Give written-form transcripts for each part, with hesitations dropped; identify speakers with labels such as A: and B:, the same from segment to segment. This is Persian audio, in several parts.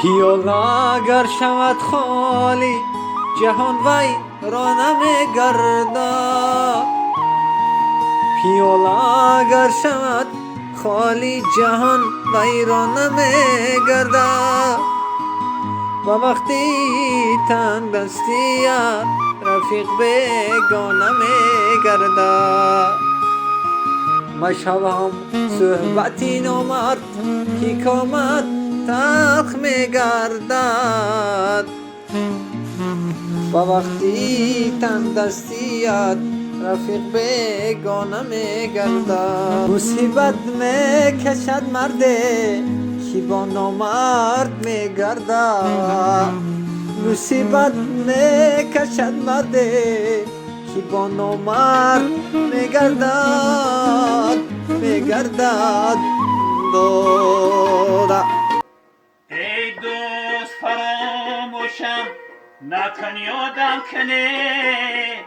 A: پیاله اگر شود خالی جهان ویرانه می‌گردد. پیاله اگر شود خالی جهان ویرانه می‌گردد. و وقتی تنگ دستی رفیق بیگانه می‌گردد. مشوم صحبتی نامرد که کامد تلخ می‌گردد. و وقتی تن دستیت رفیق بیگانه می‌گردد. مصیبت می‌کشد مرده که با نامرد می‌گردد. مصیبت می‌کشد مرده که با نامرد می‌گردد دوره.
B: ای دوست فراموشم نکن یادم کنه،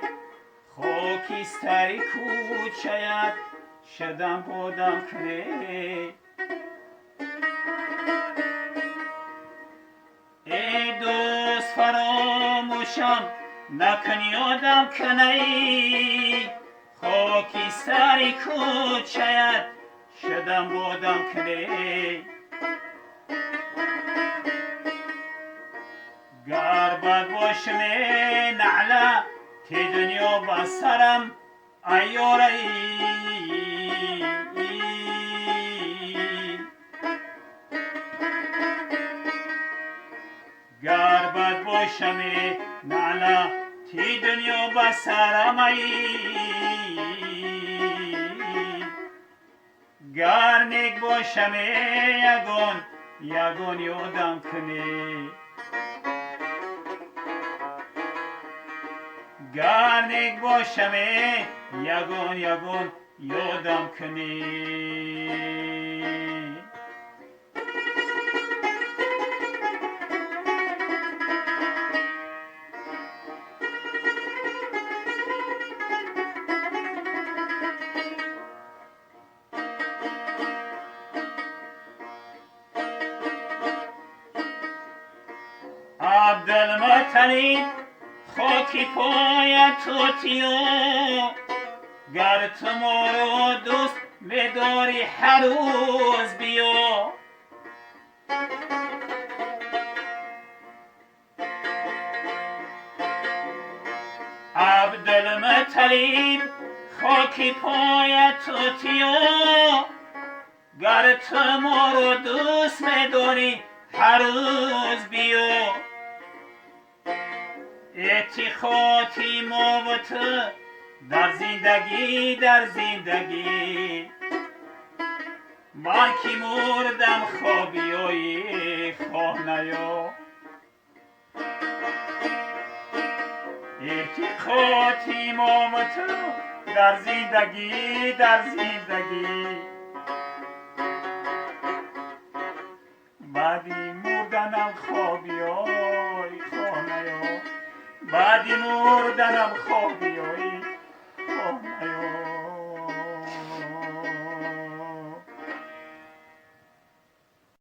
B: خاکستری کوچه‌ات شدم بودم کنه. ای دوست فراموشم نکن یادم کنه، خاکستری کوچه‌ات شدم بودم کنه. گر بد باشم نعله تی دنیا با سرم ایاره. گر بد باشم نعله تی دنیا با سرم گر نیک باشم یگان یادم کنی. گر نیک باشم یگان یادم کنی. عبدالمطلب خاکی پای توتیو، گر تو ما رو دوست بداری هر روز بیا. عبدالمطلب خاکی پای توتیو، گر تو ما رو دوست بداری هر روز بیا. اتخاطی ما و تو در زندگی من که مردم خوابیای خانه. اتخاطی ما و تو در زندگی بعدی مردنم خوابیای خانه. بعدی مردنم خوابیای